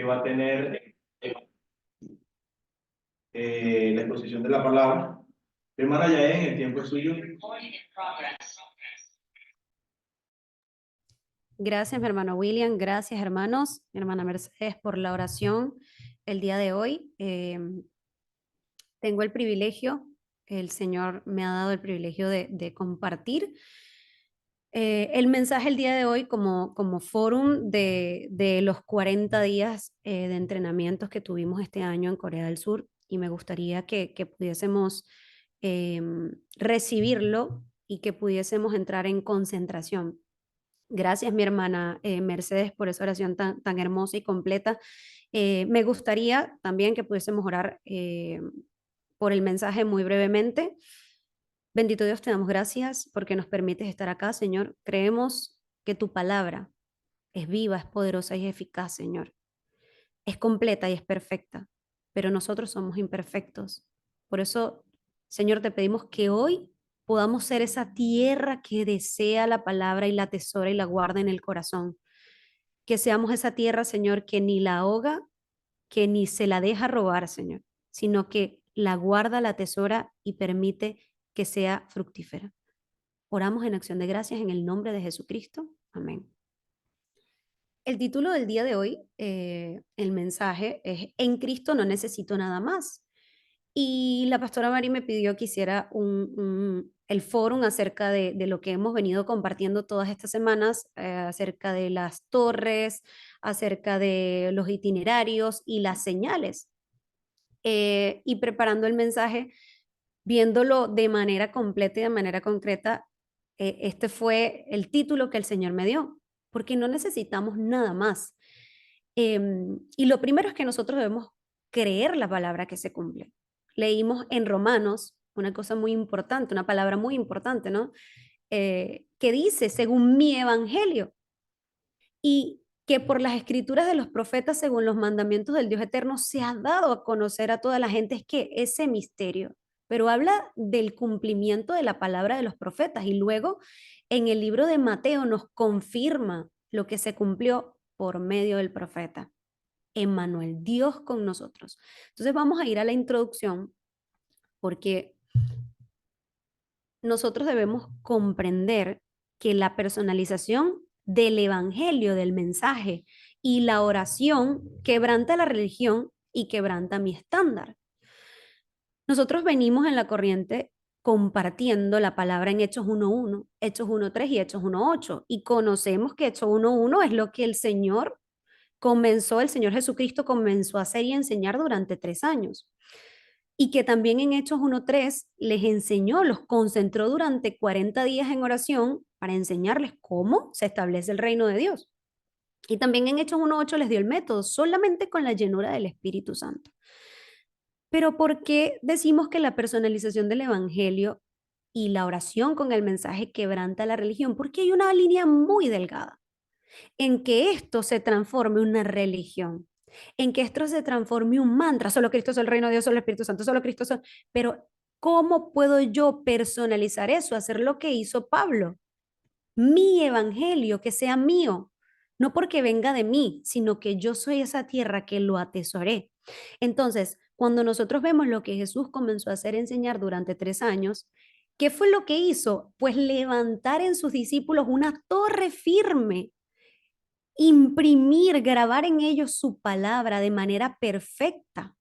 que va a tener la exposición de la palabra. Hermana Yael, el tiempo es suyo. Gracias, mi hermano William. Gracias, hermanos. Mi hermana Mercedes, por la oración el día de hoy. Tengo el privilegio, el Señor me ha dado el privilegio de compartir el mensaje el día de hoy como fórum de los 40 días de entrenamientos que tuvimos este año en Corea del Sur, y me gustaría que pudiésemos recibirlo y que pudiésemos entrar en concentración. Gracias, mi hermana Mercedes, por esa oración tan hermosa y completa. Me gustaría también que pudiésemos orar por el mensaje muy brevemente. Bendito Dios, te damos gracias porque nos permites estar acá, Señor. Creemos que tu palabra es viva, es poderosa y es eficaz, Señor. Es completa y es perfecta, pero nosotros somos imperfectos. Por eso, Señor, te pedimos que hoy podamos ser esa tierra que desea la palabra y la atesora y la guarda en el corazón. Que seamos esa tierra, Señor, que ni la ahoga, que ni se la deja robar, Señor, sino que la guarda, la atesora y permite que sea fructífera. Oramos en acción de gracias en el nombre de Jesucristo. Amén. El título del día de hoy, el mensaje es En Cristo no necesito nada más. Y la pastora Mari me pidió que hiciera el fórum acerca de lo que hemos venido compartiendo todas estas semanas, acerca de las torres, acerca de los itinerarios y las señales. Y preparando el mensaje, viéndolo de manera completa y de manera concreta, este fue el título que el Señor me dio, porque no necesitamos nada más. Y lo primero es que nosotros debemos creer la palabra que se cumple. Leímos en Romanos una cosa muy importante, una palabra muy importante, ¿no? Que dice, según mi evangelio, y que por las escrituras de los profetas, según los mandamientos del Dios eterno, se ha dado a conocer a toda la gente, es que ese misterio, pero habla del cumplimiento de la palabra de los profetas, y luego en el libro de Mateo nos confirma lo que se cumplió por medio del profeta. Emmanuel, Dios con nosotros. Entonces vamos a ir a la introducción, porque nosotros debemos comprender que la personalización del evangelio, del mensaje y la oración quebranta la religión y quebranta mi estándar. Nosotros venimos en la corriente compartiendo la palabra en Hechos 1.1, Hechos 1.3 y Hechos 1.8, y conocemos que Hechos 1.1 es lo que el Señor Jesucristo comenzó a hacer y enseñar durante 3 años. Y que también en Hechos 1.3 les enseñó, los concentró durante 40 días en oración para enseñarles cómo se establece el reino de Dios. Y también en Hechos 1.8 les dio el método, solamente con la llenura del Espíritu Santo. Pero ¿por qué decimos que la personalización del Evangelio y la oración con el mensaje quebranta la religión? Porque hay una línea muy delgada en que esto se transforme en una religión, en que esto se transforme en un mantra, solo Cristo es el reino de Dios, solo el Espíritu Santo, solo Cristo es... Pero ¿cómo puedo yo personalizar eso? Hacer lo que hizo Pablo. Mi evangelio, que sea mío, no porque venga de mí, sino que yo soy esa tierra que lo atesoré. Entonces, cuando nosotros vemos lo que Jesús comenzó a hacer, enseñar durante 3 años, ¿qué fue lo que hizo? Pues levantar en sus discípulos una torre firme, imprimir, grabar en ellos su palabra de manera perfecta.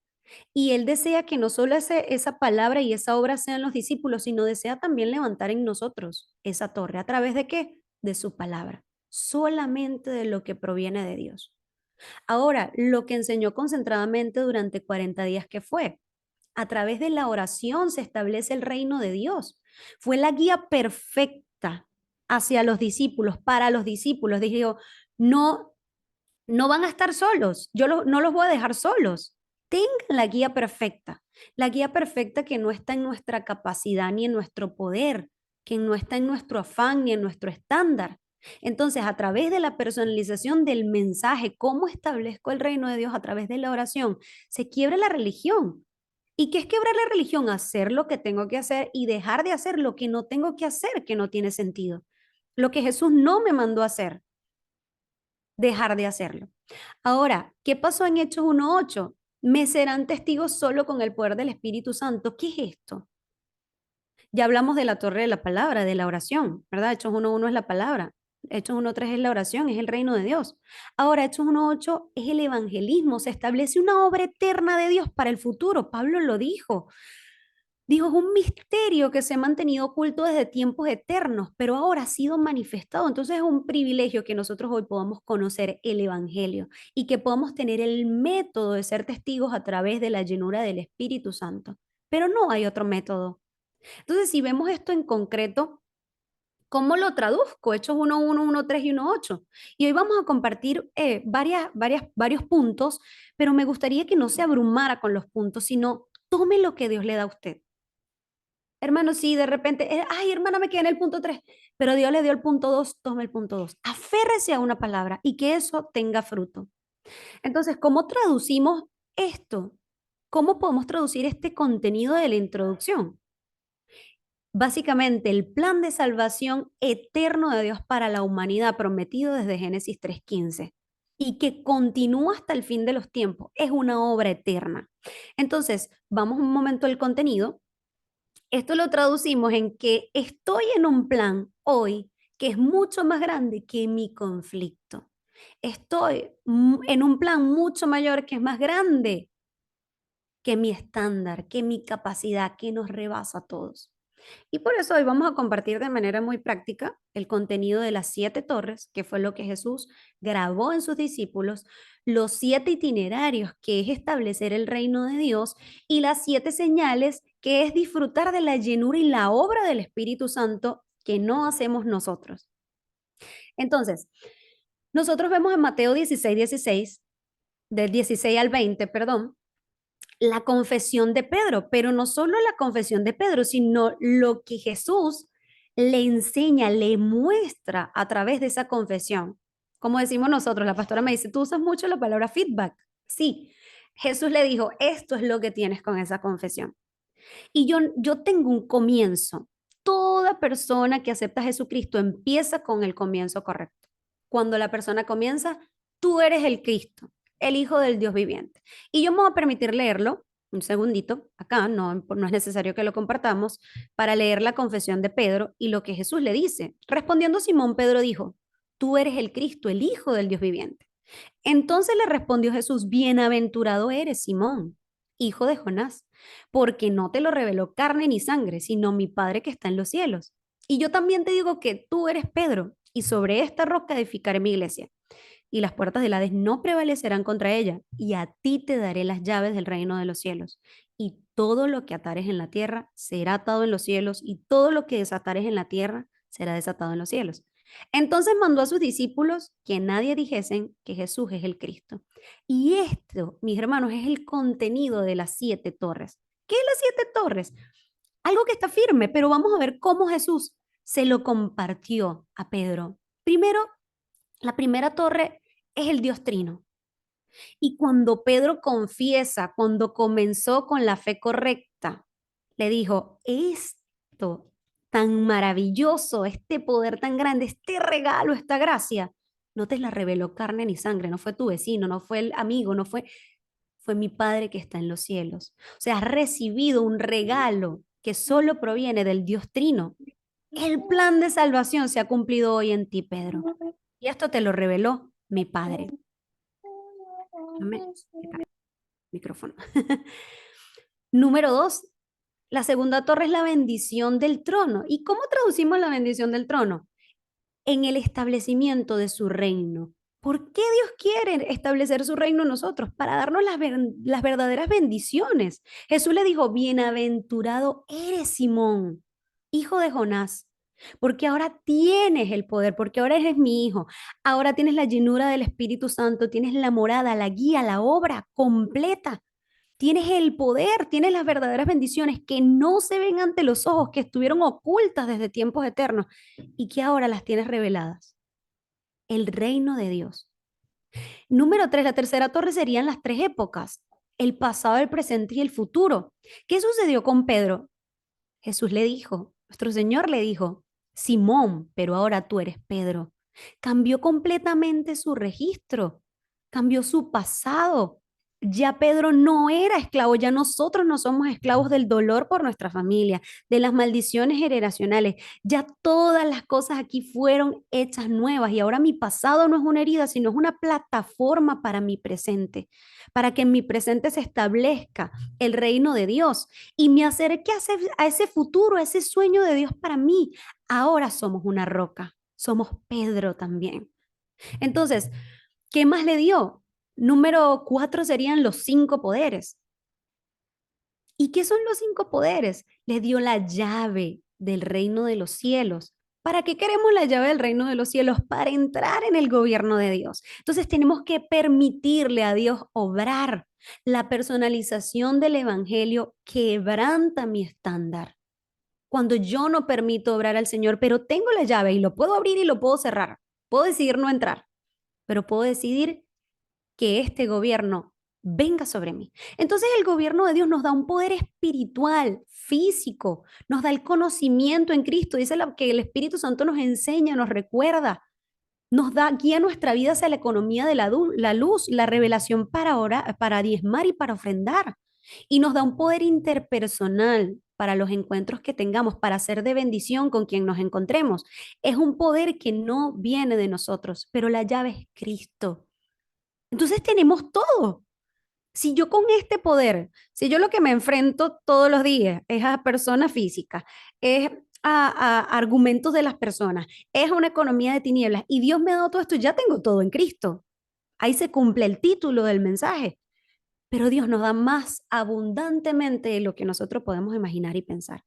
Y Él desea que no solo esa palabra y esa obra sean los discípulos, sino desea también levantar en nosotros esa torre. ¿A través de qué? De su palabra. Solamente de lo que proviene de Dios. Ahora, lo que enseñó concentradamente durante 40 días, ¿qué fue? A través de la oración se establece el reino de Dios. Fue la guía perfecta hacia los discípulos, para los discípulos. Dijo, no, no van a estar solos, no los voy a dejar solos. Tengan la guía perfecta que no está en nuestra capacidad ni en nuestro poder, que no está en nuestro afán ni en nuestro estándar. Entonces, a través de la personalización del mensaje, ¿cómo establezco el reino de Dios a través de la oración? Se quiebra la religión. ¿Y qué es quebrar la religión? Hacer lo que tengo que hacer y dejar de hacer lo que no tengo que hacer, que no tiene sentido. Lo que Jesús no me mandó a hacer, dejar de hacerlo. Ahora, ¿qué pasó en Hechos 1:8? Me serán testigos solo con el poder del Espíritu Santo. ¿Qué es esto? Ya hablamos de la torre de la palabra, de la oración, ¿verdad? Hechos 1:1 es la palabra. Hechos 1:3 es la oración, es el reino de Dios. Ahora, Hechos 1:8 es el evangelismo. Se establece una obra eterna de Dios para el futuro. Pablo lo dijo. Dijo, es un misterio que se ha mantenido oculto desde tiempos eternos, pero ahora ha sido manifestado. Entonces es un privilegio que nosotros hoy podamos conocer el Evangelio y que podamos tener el método de ser testigos a través de la llenura del Espíritu Santo. Pero no hay otro método. Entonces, si vemos esto en concreto, ¿cómo lo traduzco? Hechos 1:1, 1:3 y 1:8. Y hoy vamos a compartir varios puntos, pero me gustaría que no se abrumara con los puntos, sino tome lo que Dios le da a usted. Hermano, sí, de repente, ay, hermana, me quedé en el punto 3, pero Dios le dio el punto 2, tome el punto 2. Aférrese a una palabra y que eso tenga fruto. Entonces, ¿cómo traducimos esto? ¿Cómo podemos traducir este contenido de la introducción? Básicamente, el plan de salvación eterno de Dios para la humanidad prometido desde Génesis 3:15 y que continúa hasta el fin de los tiempos. Es una obra eterna. Entonces, vamos un momento al contenido. Esto lo traducimos en que estoy en un plan hoy que es mucho más grande que mi conflicto. Estoy en un plan mucho mayor que es más grande que mi estándar, que mi capacidad, que nos rebasa a todos. Y por eso hoy vamos a compartir de manera muy práctica el contenido de las 7 torres, que fue lo que Jesús grabó en sus discípulos, los 7 itinerarios, que es establecer el reino de Dios, y las 7 señales, que es disfrutar de la llenura y la obra del Espíritu Santo que no hacemos nosotros. Entonces, nosotros vemos en Mateo 16:16, del 16 al 20, perdón, la confesión de Pedro, pero no solo la confesión de Pedro, sino lo que Jesús le enseña, le muestra a través de esa confesión. Como decimos nosotros, la pastora me dice, tú usas mucho la palabra feedback. Sí, Jesús le dijo, esto es lo que tienes con esa confesión. Y yo tengo un comienzo. Toda persona que acepta a Jesucristo empieza con el comienzo correcto. Cuando la persona comienza, tú eres el Cristo, el Hijo del Dios viviente. Y yo me voy a permitir leerlo, un segundito, acá, no es necesario que lo compartamos, para leer la confesión de Pedro y lo que Jesús le dice. Respondiendo Simón, Pedro dijo, tú eres el Cristo, el Hijo del Dios viviente. Entonces le respondió Jesús, bienaventurado eres, Simón, hijo de Jonás, porque no te lo reveló carne ni sangre, sino mi Padre que está en los cielos. Y yo también te digo que tú eres Pedro, y sobre esta roca edificaré mi iglesia, y las puertas del Hades no prevalecerán contra ella, y a ti te daré las llaves del reino de los cielos. Y todo lo que atares en la tierra será atado en los cielos, y todo lo que desatares en la tierra será desatado en los cielos. Entonces mandó a sus discípulos que nadie dijesen que Jesús es el Cristo. Y esto, mis hermanos, es el contenido de las 7 torres. ¿Qué es las 7 torres? Algo que está firme, pero vamos a ver cómo Jesús se lo compartió a Pedro. Primero, la primera torre es el Dios Trino. Y cuando Pedro confiesa, cuando comenzó con la fe correcta, le dijo, esto tan maravilloso, este poder tan grande, este regalo, esta gracia, no te la reveló carne ni sangre, no fue tu vecino, no fue el amigo, fue mi Padre que está en los cielos. O sea, has recibido un regalo que solo proviene del Dios Trino. El plan de salvación se ha cumplido hoy en ti, Pedro. Y esto te lo reveló mi Padre. Déjame quitar el micrófono. Número 2, la segunda torre es la bendición del trono. ¿Y cómo traducimos la bendición del trono? En el establecimiento de su reino. ¿Por qué Dios quiere establecer su reino en nosotros? Para darnos las verdaderas bendiciones. Jesús le dijo, bienaventurado eres Simón, hijo de Jonás, porque ahora tienes el poder, porque ahora eres mi hijo, ahora tienes la llenura del Espíritu Santo, tienes la morada, la guía, la obra completa. Tienes el poder, tienes las verdaderas bendiciones que no se ven ante los ojos, que estuvieron ocultas desde tiempos eternos y que ahora las tienes reveladas. El reino de Dios. Número 3, la tercera torre serían las 3 épocas, el pasado, el presente y el futuro. ¿Qué sucedió con Pedro? Jesús le dijo, nuestro Señor le dijo, Simón, pero ahora tú eres Pedro. Cambió completamente su registro. cambió su pasado. Ya Pedro no era esclavo, ya nosotros no somos esclavos del dolor por nuestra familia, de las maldiciones generacionales. Ya todas las cosas aquí fueron hechas nuevas y ahora mi pasado no es una herida, sino es una plataforma para mi presente, para que en mi presente se establezca el reino de Dios y me acerque a ese futuro, a ese sueño de Dios para mí. Ahora somos una roca, somos Pedro también. Entonces, ¿qué más le dio? Número 4 serían los 5 poderes. ¿Y qué son los 5 poderes? Le dio la llave del reino de los cielos. ¿Para qué queremos la llave del reino de los cielos? Para entrar en el gobierno de Dios. Entonces tenemos que permitirle a Dios obrar. La personalización del evangelio quebranta mi estándar. Cuando yo no permito obrar al Señor, pero tengo la llave y lo puedo abrir y lo puedo cerrar. Puedo decidir no entrar, pero puedo decidir que este gobierno venga sobre mí. Entonces el gobierno de Dios nos da un poder espiritual, físico, nos da el conocimiento en Cristo, dice que el Espíritu Santo nos enseña, nos recuerda, nos da guía nuestra vida hacia la economía de la luz, la revelación para orar, para diezmar y para ofrendar. Y nos da un poder interpersonal para los encuentros que tengamos, para ser de bendición con quien nos encontremos. Es un poder que no viene de nosotros, pero la llave es Cristo. Entonces tenemos todo. Si yo con este poder, si yo lo que me enfrento todos los días es a personas físicas, es a argumentos de las personas, es a una economía de tinieblas y Dios me ha dado todo esto, ya tengo todo en Cristo. Ahí se cumple el título del mensaje. Pero Dios nos da más abundantemente de lo que nosotros podemos imaginar y pensar.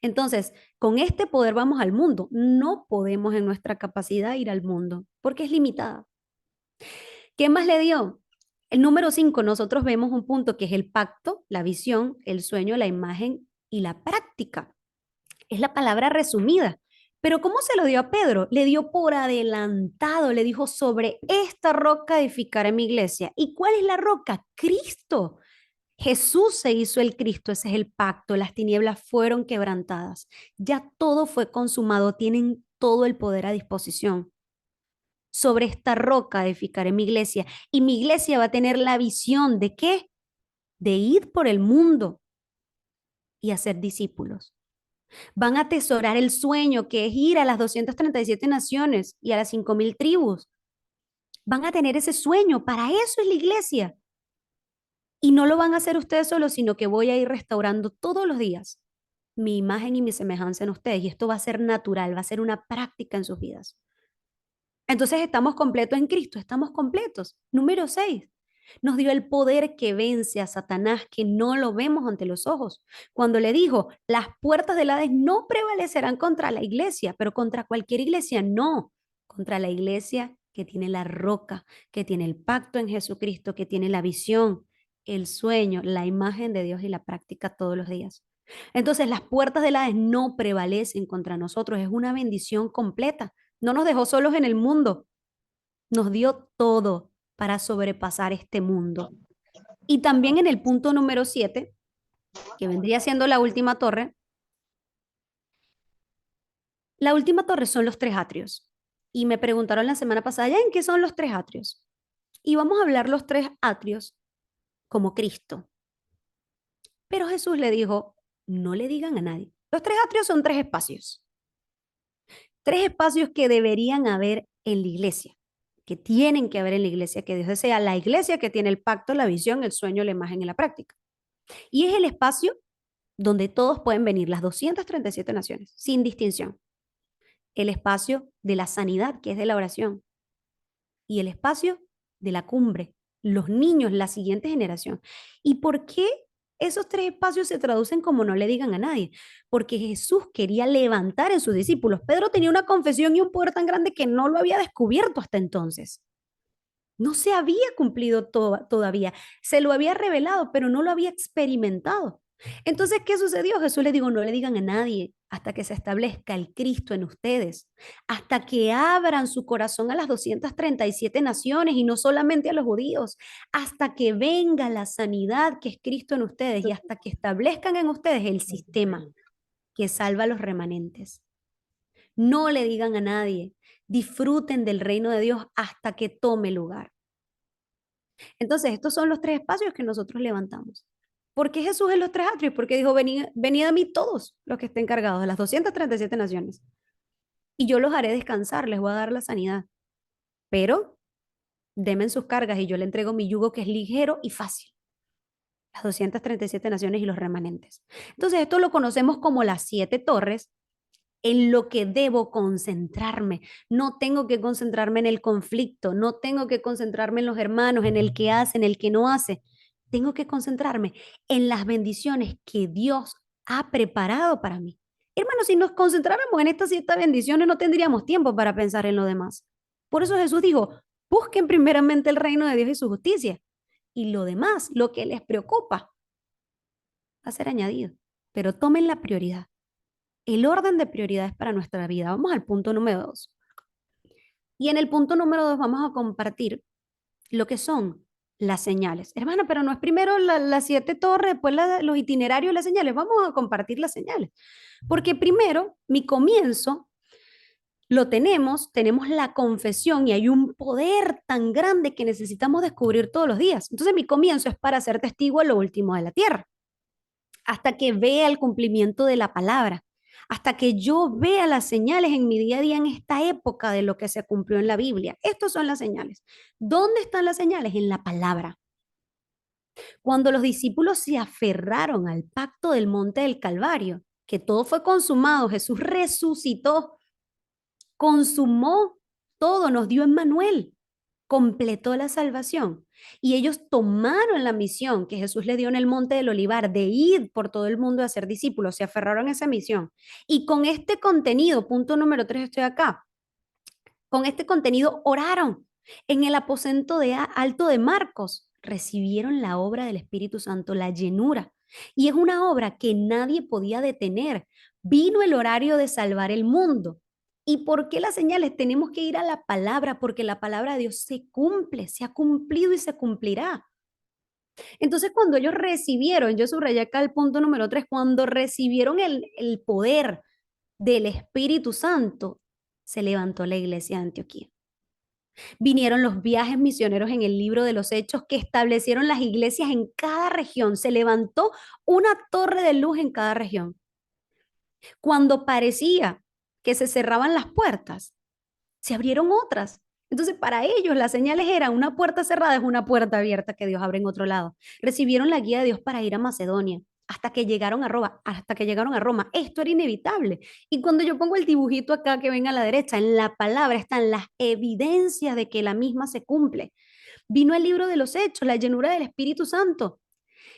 Entonces, con este poder vamos al mundo. No podemos en nuestra capacidad ir al mundo porque es limitada. ¿Qué más le dio? El número 5, nosotros vemos un punto que es el pacto, la visión, el sueño, la imagen y la práctica. Es la palabra resumida. Pero ¿cómo se lo dio a Pedro? Le dio por adelantado, le dijo, sobre esta roca edificaré mi iglesia. ¿Y cuál es la roca? Cristo. Jesús se hizo el Cristo, ese es el pacto, las tinieblas fueron quebrantadas. Ya todo fue consumado, tienen todo el poder a disposición. Sobre esta roca edificaré mi iglesia y mi iglesia va a tener la visión de qué? De ir por el mundo y hacer discípulos. Van a atesorar el sueño que es ir a las 237 naciones y a las 5.000 tribus. Van a tener ese sueño, para eso es la iglesia. Y no lo van a hacer ustedes solos, sino que voy a ir restaurando todos los días mi imagen y mi semejanza en ustedes. Y esto va a ser natural, va a ser una práctica en sus vidas. Entonces estamos completos en Cristo, estamos completos. Número 6, nos dio el poder que vence a Satanás, que no lo vemos ante los ojos. Cuando le dijo, las puertas del Hades no prevalecerán contra la iglesia, pero contra cualquier iglesia, no, contra la iglesia que tiene la roca, que tiene el pacto en Jesucristo, que tiene la visión, el sueño, la imagen de Dios y la práctica todos los días. Entonces las puertas del Hades no prevalecen contra nosotros, es una bendición completa. No nos dejó solos en el mundo, nos dio todo para sobrepasar este mundo. Y también en el punto número 7, que vendría siendo la última torre son los 3 atrios. Y me preguntaron la semana pasada, ¿ya en qué son los 3 atrios? Y vamos a hablar los 3 atrios como Cristo. Pero Jesús le dijo, no le digan a nadie. Los 3 atrios son 3 espacios. 3 espacios que deberían haber en la iglesia, que tienen que haber en la iglesia, que Dios desea, la iglesia que tiene el pacto, la visión, el sueño, la imagen y la práctica. Y es el espacio donde todos pueden venir, las 237 naciones, sin distinción. El espacio de la sanidad, que es de la oración. Y el espacio de la cumbre, los niños, la siguiente generación. ¿Y por qué esos 3 espacios se traducen como no le digan a nadie? Porque Jesús quería levantar en sus discípulos. Pedro tenía una confesión y un poder tan grande que no lo había descubierto hasta entonces. No se había cumplido todavía. Se lo había revelado, pero no lo había experimentado. Entonces, ¿qué sucedió? Jesús le dijo, no le digan a nadie hasta que se establezca el Cristo en ustedes, hasta que abran su corazón a las 237 naciones y no solamente a los judíos, hasta que venga la sanidad que es Cristo en ustedes y hasta que establezcan en ustedes el sistema que salva a los remanentes. No le digan a nadie, disfruten del reino de Dios hasta que tome lugar. Entonces, estos son los tres espacios que nosotros levantamos. ¿Por qué Jesús en los tres atrios? Porque dijo, venid a mí todos los que estén cargados de las 237 naciones y yo los haré descansar, les voy a dar la sanidad. Pero denme sus cargas y yo le entrego mi yugo que es ligero y fácil. Las 237 naciones y los remanentes. Entonces, esto lo conocemos como las 7 torres, en lo que debo concentrarme. No tengo que concentrarme en el conflicto, no tengo que concentrarme en los hermanos, en el que hace, en el que no hace. Tengo que concentrarme en las bendiciones que Dios ha preparado para mí. Hermanos, si nos concentráramos en estas 7 bendiciones, no tendríamos tiempo para pensar en lo demás. Por eso Jesús dijo, busquen primeramente el reino de Dios y su justicia. Y lo demás, lo que les preocupa, va a ser añadido. Pero tomen la prioridad. El orden de prioridades para nuestra vida. Vamos al punto número 2. Y en el punto número 2 vamos a compartir lo que son las señales. Hermana, pero no es primero las 7 torres, después los itinerarios y las señales. Vamos a compartir las señales. Porque primero, mi comienzo lo tenemos la confesión y hay un poder tan grande que necesitamos descubrir todos los días. Entonces mi comienzo es para ser testigo de lo último de la tierra, hasta que vea el cumplimiento de la palabra, hasta que yo vea las señales en mi día a día en esta época de lo que se cumplió en la Biblia. Estas son las señales. ¿Dónde están las señales? En la palabra. Cuando los discípulos se aferraron al pacto del monte del Calvario, que todo fue consumado, Jesús resucitó, consumó todo, nos dio Emmanuel, completó la salvación. Y ellos tomaron la misión que Jesús les dio en el Monte del Olivar de ir por todo el mundo a ser discípulos, se aferraron a esa misión. Y con este contenido, punto número 3, estoy acá, con este contenido oraron en el aposento de alto de Marcos, recibieron la obra del Espíritu Santo, la llenura. Y es una obra que nadie podía detener. Vino el horario de salvar el mundo. ¿Y por qué las señales? Tenemos que ir a la palabra, porque la palabra de Dios se cumple, se ha cumplido y se cumplirá. Entonces, cuando ellos recibieron, yo subrayé acá el punto número 3, cuando recibieron el poder del Espíritu Santo, se levantó la iglesia de Antioquía. Vinieron los viajes misioneros en el libro de los Hechos que establecieron las iglesias en cada región. Se levantó una torre de luz en cada región. Cuando parecía que se cerraban las puertas, se abrieron otras. Entonces, para ellos las señales eran una puerta cerrada es una puerta abierta que Dios abre en otro lado. Recibieron la guía de Dios para ir a Macedonia hasta que llegaron a Roma, Esto era inevitable. Y cuando yo pongo el dibujito acá que ven a la derecha, en la palabra están las evidencias de que la misma se cumple. Vino el libro de los Hechos, la llenura del Espíritu Santo,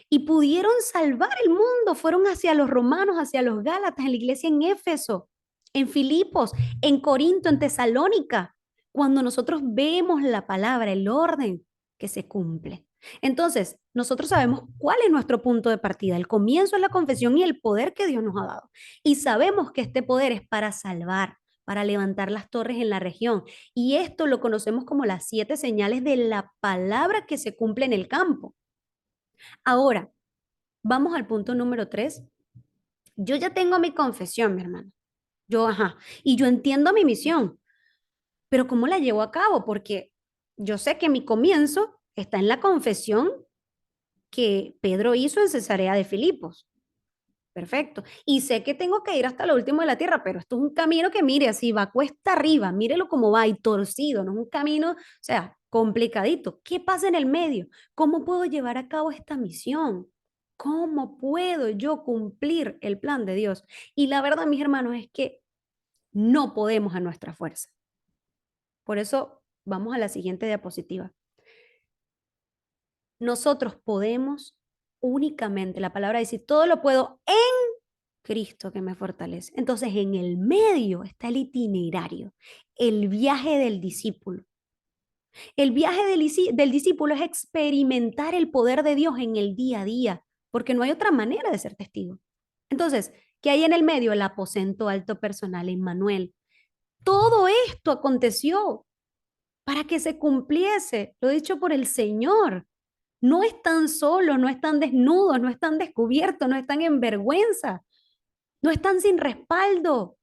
y pudieron salvar el mundo. Fueron hacia los romanos, hacia los gálatas, en la iglesia en Éfeso, en Filipos, en Corinto, en Tesalónica. Cuando nosotros vemos la palabra, el orden que se cumple. Entonces, nosotros sabemos cuál es nuestro punto de partida. El comienzo es la confesión y el poder que Dios nos ha dado. Y sabemos que este poder es para salvar, para levantar las torres en la región. Y esto lo conocemos como las 7 señales de la palabra que se cumple en el campo. Ahora, vamos al punto número 3. Yo ya tengo mi confesión, mi hermano. Y yo entiendo mi misión, pero ¿cómo la llevo a cabo? Porque yo sé que mi comienzo está en la confesión que Pedro hizo en Cesarea de Filipos. Perfecto. Y sé que tengo que ir hasta lo último de la tierra, pero esto es un camino que mire, así va cuesta arriba, mírelo cómo va y torcido, no es un camino, o sea, complicadito. ¿Qué pasa en el medio? ¿Cómo puedo llevar a cabo esta misión? ¿Cómo puedo yo cumplir el plan de Dios? Y la verdad, mis hermanos, es que no podemos a nuestra fuerza. Por eso vamos a la siguiente diapositiva. Nosotros podemos únicamente, la palabra dice, todo lo puedo en Cristo que me fortalece. Entonces, en el medio está el itinerario, el viaje del discípulo. El viaje del discípulo es experimentar el poder de Dios en el día a día, porque no hay otra manera de ser testigo. Entonces, ¿qué hay en el medio? El aposento alto personal, Emmanuel. Todo esto aconteció para que se cumpliese lo dicho por el Señor. No están solos, no están desnudos, no están descubiertos, no están en vergüenza, no están sin respaldo.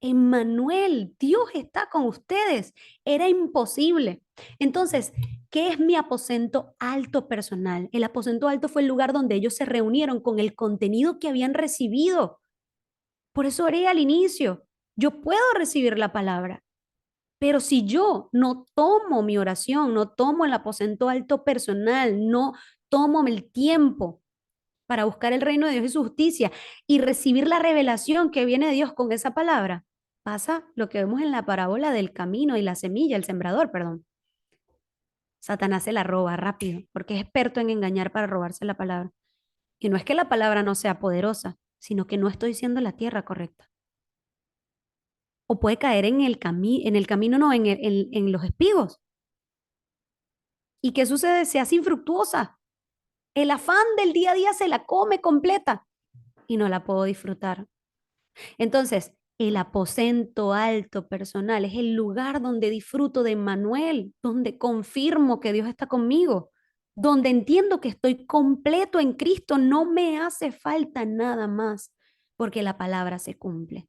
Emmanuel, Dios está con ustedes. Era imposible. Entonces, ¿Qué es mi aposento alto personal? El aposento alto fue el lugar donde ellos se reunieron con el contenido que habían recibido. Por eso oré al inicio. Yo puedo recibir la palabra, pero si yo no tomo mi oración, no tomo el aposento alto personal, no tomo el tiempo para buscar el reino de Dios y su justicia y recibir la revelación que viene de Dios con esa palabra, pasa lo que vemos en la parábola del camino y la semilla, el sembrador, perdón. Satanás se la roba rápido porque es experto en engañar para robarse la palabra. Y no es que la palabra no sea poderosa, sino que no estoy siendo la tierra correcta. O puede caer en el camino, no, en los espigos. ¿Y qué sucede? Se hace infructuosa. El afán del día a día se la come completa y no la puedo disfrutar. Entonces, el aposento alto personal es el lugar donde disfruto de Emmanuel, donde confirmo que Dios está conmigo, donde entiendo que estoy completo en Cristo, no me hace falta nada más, porque la palabra se cumple.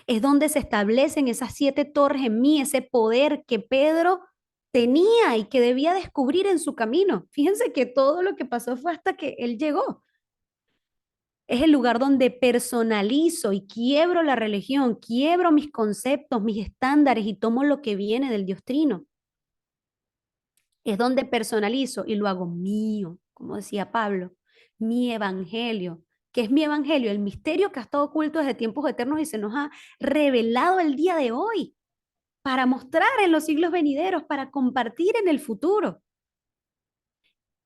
Es donde se establecen esas 7 torres en mí, ese poder que Pedro tenía y que debía descubrir en su camino. Fíjense que todo lo que pasó fue hasta que él llegó. Es el lugar donde personalizo y quiebro la religión, quiebro mis conceptos, mis estándares y tomo lo que viene del Dios Trino. Es donde personalizo y lo hago mío, como decía Pablo, mi evangelio. ¿Qué es mi evangelio? El misterio que ha estado oculto desde tiempos eternos y se nos ha revelado el día de hoy para mostrar en los siglos venideros, para compartir en el futuro.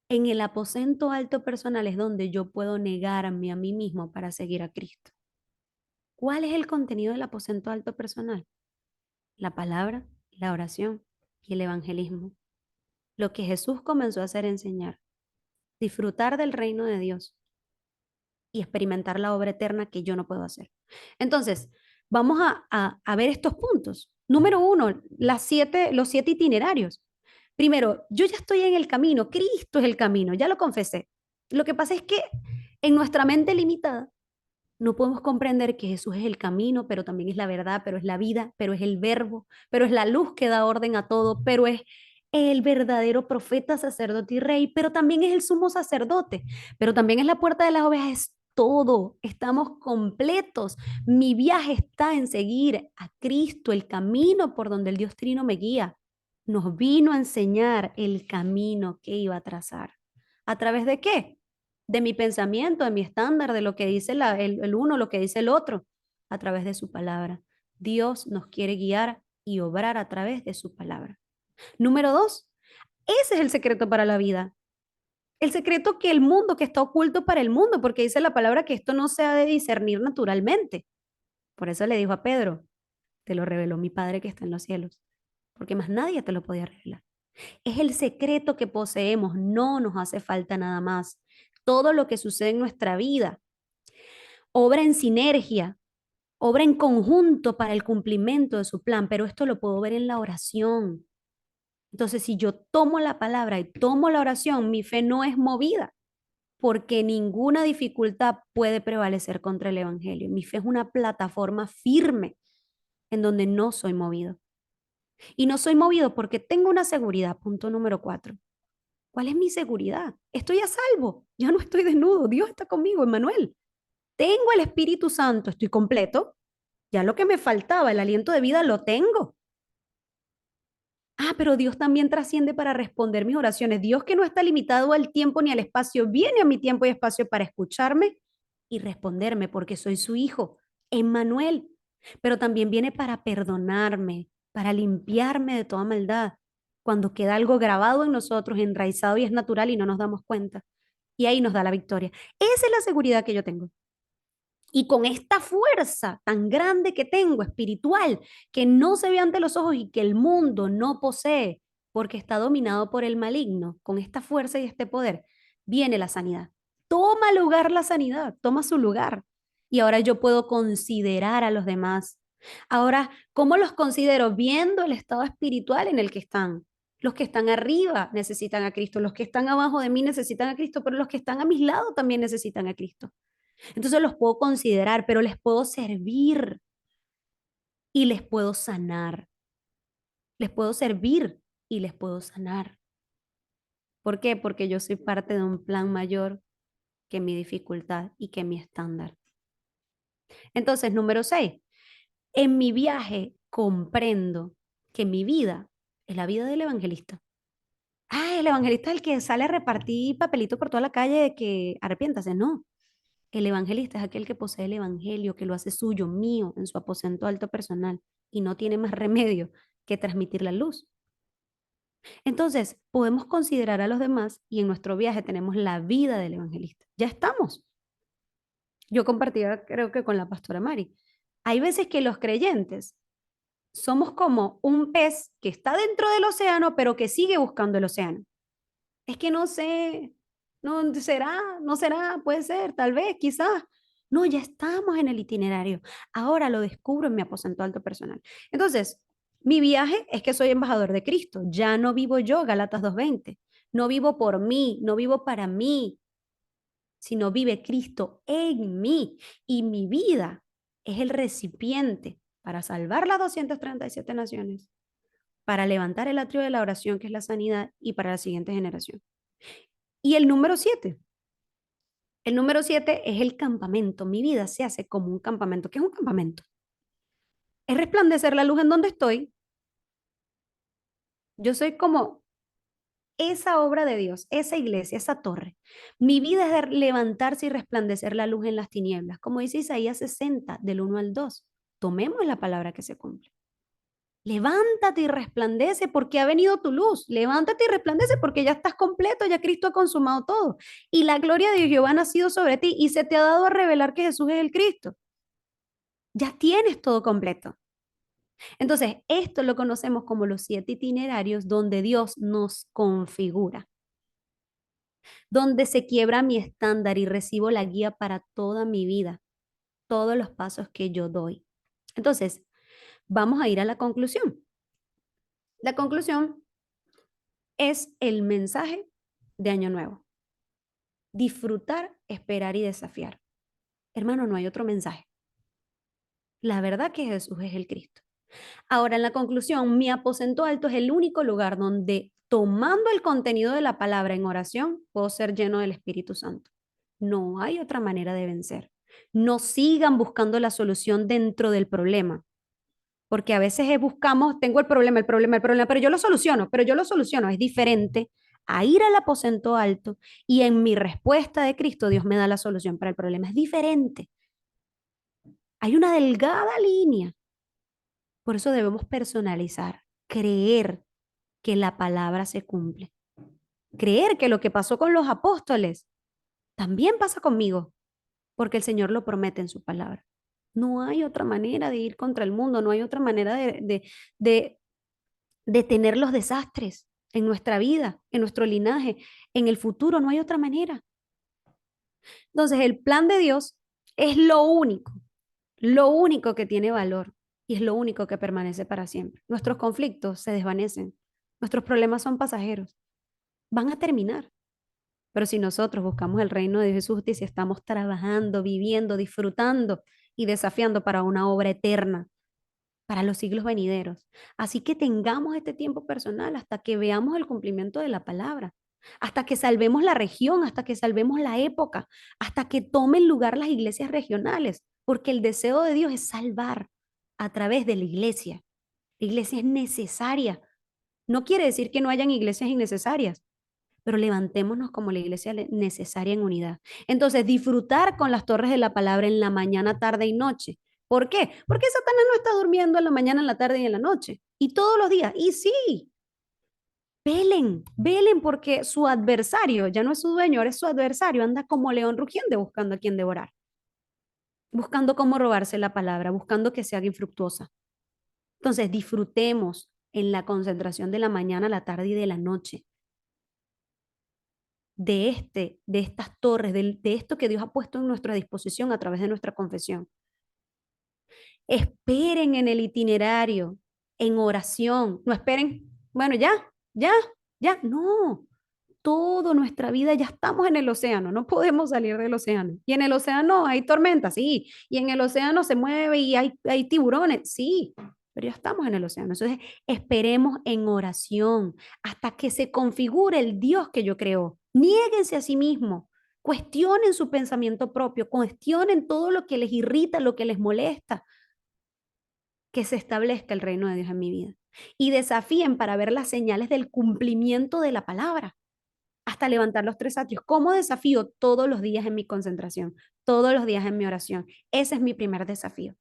En el aposento alto personal es donde yo puedo negarme a mí mismo para seguir a Cristo. ¿Cuál es el contenido del aposento alto personal? La palabra, la oración y el evangelismo. Lo que Jesús comenzó a hacer enseñar. Disfrutar del reino de Dios y experimentar la obra eterna que yo no puedo hacer. Entonces, vamos a ver estos puntos. Número 1, los 7 itinerarios. Primero, yo ya estoy en el camino, Cristo es el camino, ya lo confesé. Lo que pasa es que en nuestra mente limitada no podemos comprender que Jesús es el camino, pero también es la verdad, pero es la vida, pero es el verbo, pero es la luz que da orden a todo, pero es el verdadero profeta, sacerdote y rey, pero también es el sumo sacerdote, pero también es la puerta de las ovejas, es todo, estamos completos. Mi viaje está en seguir a Cristo, el camino por donde el Dios Trino me guía. Nos vino a enseñar el camino que iba a trazar. ¿A través de qué? De mi pensamiento, de mi estándar, de lo que dice el uno, lo que dice el otro, a través de su palabra. Dios nos quiere guiar y obrar a través de su palabra. Número 2, ese es el secreto para la vida. El secreto que el mundo, que está oculto para el mundo, porque dice la palabra que esto no se ha de discernir naturalmente. Por eso le dijo a Pedro, te lo reveló mi Padre que está en los cielos, porque más nadie te lo podía revelar. Es el secreto que poseemos, no nos hace falta nada más. Todo lo que sucede en nuestra vida obra en sinergia, obra en conjunto para el cumplimiento de su plan, pero esto lo puedo ver en la oración. Entonces, si yo tomo la palabra y tomo la oración, mi fe no es movida, porque ninguna dificultad puede prevalecer contra el Evangelio. Mi fe es una plataforma firme en donde no soy movido. Y no soy movido porque tengo una seguridad, punto número 4. ¿Cuál es mi seguridad? Estoy a salvo, ya no estoy desnudo, Dios está conmigo, Emmanuel. Tengo el Espíritu Santo, estoy completo. Ya lo que me faltaba, el aliento de vida, lo tengo. Ah, pero Dios también trasciende para responder mis oraciones. Dios que no está limitado al tiempo ni al espacio, viene a mi tiempo y espacio para escucharme y responderme porque soy su hijo, Emmanuel. Pero también viene para perdonarme, para limpiarme de toda maldad. Cuando queda algo grabado en nosotros, enraizado y es natural y no nos damos cuenta. Y ahí nos da la victoria. Esa es la seguridad que yo tengo. Y con esta fuerza tan grande que tengo espiritual, que no se ve ante los ojos y que el mundo no posee, porque está dominado por el maligno, con esta fuerza y este poder, viene la sanidad. Toma lugar la sanidad, toma su lugar. Y ahora yo puedo considerar a los demás. Ahora, ¿cómo los considero? Viendo el estado espiritual en el que están. Los que están arriba necesitan a Cristo, los que están abajo de mí necesitan a Cristo, pero los que están a mis lados también necesitan a Cristo. Entonces los puedo considerar, pero les puedo servir y les puedo sanar. Les puedo servir y les puedo sanar. ¿Por qué? Porque yo soy parte de un plan mayor que mi dificultad y que mi estándar. Entonces, número 6, en mi viaje comprendo que mi vida es la vida del evangelista. Ah, el evangelista es el que sale a repartir papelitos por toda la calle de que arrepiéntase. No, el evangelista es aquel que posee el evangelio, que lo hace suyo, mío, en su aposento alto personal y no tiene más remedio que transmitir la luz. Entonces, podemos considerar a los demás y en nuestro viaje tenemos la vida del evangelista. Ya estamos. Yo compartía, creo que con la pastora Mari. Hay veces que los creyentes somos como un pez que está dentro del océano, pero que sigue buscando el océano. Es que no sé, no será, no será, puede ser, tal vez, quizás. No, ya estamos en el itinerario. Ahora lo descubro en mi aposento alto personal. Entonces, mi viaje es que soy embajador de Cristo. Ya no vivo yo, Galatas 2:20. No vivo por mí, no vivo para mí, sino vive Cristo en mí. Y mi vida es el recipiente para salvar las 237 naciones, para levantar el atrio de la oración, que es la sanidad, y para la siguiente generación. Y el número 7 es el campamento. Mi vida se hace como un campamento. ¿Qué es un campamento? Es resplandecer la luz en donde estoy. Yo soy como esa obra de Dios, esa iglesia, esa torre. Mi vida es de levantarse y resplandecer la luz en las tinieblas. Como dice Isaías 60, del 1 al 2. Tomemos la palabra que se cumple. Levántate y resplandece porque ha venido tu luz. Levántate y resplandece porque ya estás completo, ya Cristo ha consumado todo. Y la gloria de Jehová ha nacido sobre ti y se te ha dado a revelar que Jesús es el Cristo. Ya tienes todo completo. Entonces, esto lo conocemos como los 7 itinerarios donde Dios nos configura, donde se quiebra mi estándar y recibo la guía para toda mi vida, todos los pasos que yo doy. Entonces, vamos a ir a la conclusión. La conclusión es el mensaje de Año Nuevo. Disfrutar, esperar y desafiar. Hermano, no hay otro mensaje. La verdad que Jesús es el Cristo. Ahora, en la conclusión, mi aposento alto es el único lugar donde, tomando el contenido de la palabra en oración, puedo ser lleno del Espíritu Santo. No hay otra manera de vencer. No sigan buscando la solución dentro del problema, porque a veces buscamos, tengo el problema, pero yo lo soluciono. Es diferente a ir al aposento alto y en mi respuesta de Cristo Dios me da la solución para el problema. Es diferente. Hay una delgada línea. Por eso debemos personalizar, creer que la palabra se cumple, creer que lo que pasó con los apóstoles también pasa conmigo, porque el Señor lo promete en su palabra. No hay otra manera de ir contra el mundo, no hay otra manera de detener los desastres en nuestra vida, en nuestro linaje, en el futuro, no hay otra manera. Entonces, el plan de Dios es lo único que tiene valor y es lo único que permanece para siempre. Nuestros conflictos se desvanecen, nuestros problemas son pasajeros, van a terminar. Pero si nosotros buscamos el reino de Jesús y si estamos trabajando, viviendo, disfrutando y desafiando para una obra eterna, para los siglos venideros. Así que tengamos este tiempo personal hasta que veamos el cumplimiento de la palabra, hasta que salvemos la región, hasta que salvemos la época, hasta que tomen lugar las iglesias regionales, porque el deseo de Dios es salvar a través de la iglesia. La iglesia es necesaria. No quiere decir que no hayan iglesias innecesarias, pero levantémonos como la iglesia necesaria en unidad. Entonces, disfrutar con las torres de la palabra en la mañana, tarde y noche. ¿Por qué? Porque Satanás no está durmiendo en la mañana, en la tarde y en la noche. Y todos los días. Y sí, velen, velen porque su adversario, ya no es su dueño, ahora es su adversario, anda como león rugiente buscando a quien devorar, buscando cómo robarse la palabra, buscando que se haga infructuosa. Entonces, disfrutemos en la concentración de la mañana, la tarde y de la noche de estas torres, de esto que Dios ha puesto en nuestra disposición a través de nuestra confesión. Esperen en el itinerario, en oración. No esperen, bueno, ya. No, toda nuestra vida ya estamos en el océano, no podemos salir del océano. Y en el océano hay tormentas, sí. Y en el océano se mueve y hay tiburones, sí. pero ya estamos en el océano. Entonces, esperemos en oración hasta que se configure el Dios que yo creo. Niéguense a sí mismos, cuestionen su pensamiento propio, cuestionen todo lo que les irrita, lo que les molesta, que se establezca el reino de Dios en mi vida. Y desafíen para ver las señales del cumplimiento de la palabra, hasta levantar los 3 atrios. ¿Cómo desafío? Todos los días en mi concentración, todos los días en mi oración. Ese es mi primer desafío.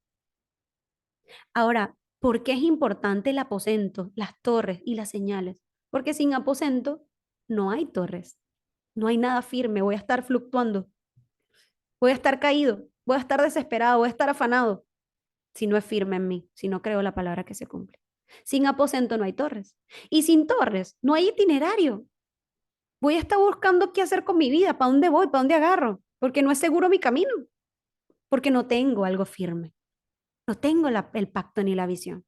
Ahora, ¿por qué es importante el aposento, las torres y las señales? Porque sin aposento no hay torres, no hay nada firme, voy a estar fluctuando, voy a estar caído, voy a estar desesperado, voy a estar afanado si no es firme en mí, si no creo la palabra que se cumple. Sin aposento no hay torres. Y sin torres no hay itinerario. Voy a estar buscando qué hacer con mi vida, para dónde voy, para dónde agarro, porque no es seguro mi camino, porque no tengo algo firme, no tengo el pacto ni la visión.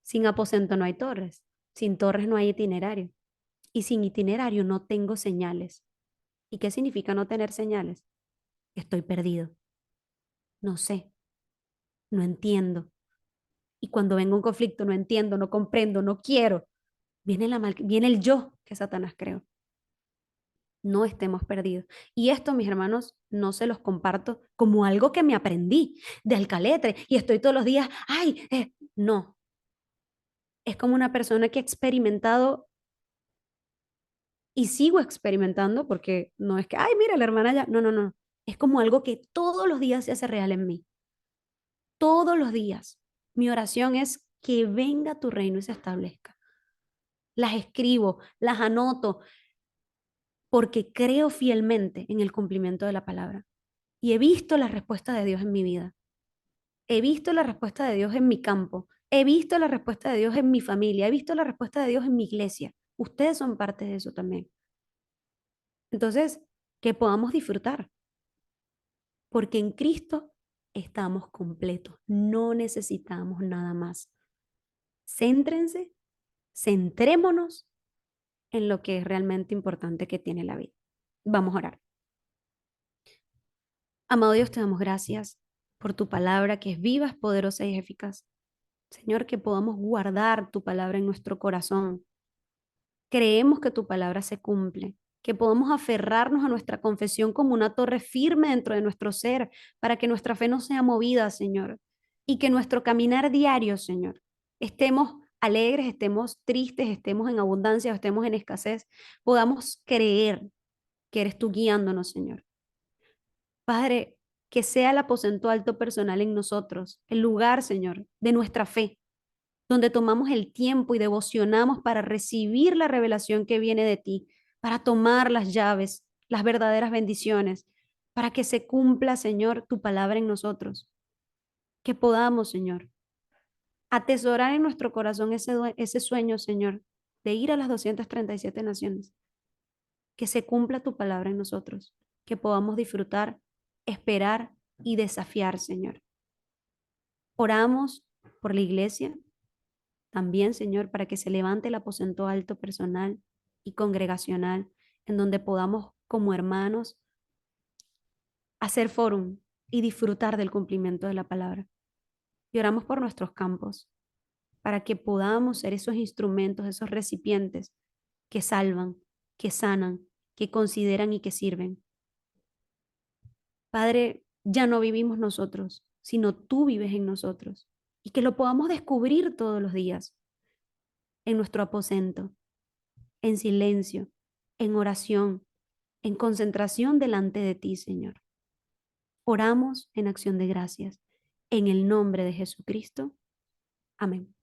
Sin aposento no hay torres, sin torres no hay itinerario, y sin itinerario no tengo señales. ¿Y qué significa no tener señales? Estoy perdido, no sé, no entiendo. Y cuando venga un conflicto, no entiendo, no comprendo, no quiero. Viene el yo que Satanás creó. No estemos perdidos. Y esto, mis hermanos, no se los comparto como algo que me aprendí de Alcaletre y estoy todos los días, ay, no. Es como una persona que ha experimentado y sigo experimentando porque no es que, ay, mira, la hermana ya, no, no, no. Es como algo que todos los días se hace real en mí. Todos los días. Mi oración es que venga tu reino y se establezca. Las escribo, las anoto, porque creo fielmente en el cumplimiento de la palabra. Y he visto la respuesta de Dios en mi vida. He visto la respuesta de Dios en mi campo. He visto la respuesta de Dios en mi familia. He visto la respuesta de Dios en mi iglesia. Ustedes son parte de eso también. Entonces, que podamos disfrutar. Porque en Cristo estamos completos. No necesitamos nada más. Céntrense, centrémonos en lo que es realmente importante que tiene la vida. Vamos a orar. Amado Dios, te damos gracias por tu palabra que es viva, es poderosa y es eficaz. Señor, que podamos guardar tu palabra en nuestro corazón. Creemos que tu palabra se cumple, que podamos aferrarnos a nuestra confesión como una torre firme dentro de nuestro ser, para que nuestra fe no sea movida, Señor, y que nuestro caminar diario, Señor, estemos alegres, estemos tristes, estemos en abundancia o estemos en escasez, podamos creer que eres tú guiándonos, Señor. Padre, que sea el aposento alto personal en nosotros, el lugar, Señor, de nuestra fe, donde tomamos el tiempo y devocionamos para recibir la revelación que viene de ti, para tomar las llaves, las verdaderas bendiciones, para que se cumpla, Señor, tu palabra en nosotros. Que podamos, Señor, atesorar en nuestro corazón ese sueño, Señor, de ir a las 237 naciones. Que se cumpla tu palabra en nosotros, que podamos disfrutar, esperar y desafiar, Señor. Oramos por la iglesia también, Señor, para que se levante el aposento alto personal y congregacional, en donde podamos, como hermanos, hacer fórum y disfrutar del cumplimiento de la palabra. Y oramos por nuestros campos, para que podamos ser esos instrumentos, esos recipientes que salvan, que sanan, que consideran y que sirven. Padre, ya no vivimos nosotros, sino tú vives en nosotros. Y que lo podamos descubrir todos los días en nuestro aposento, en silencio, en oración, en concentración delante de ti, Señor. Oramos en acción de gracias. En el nombre de Jesucristo. Amén.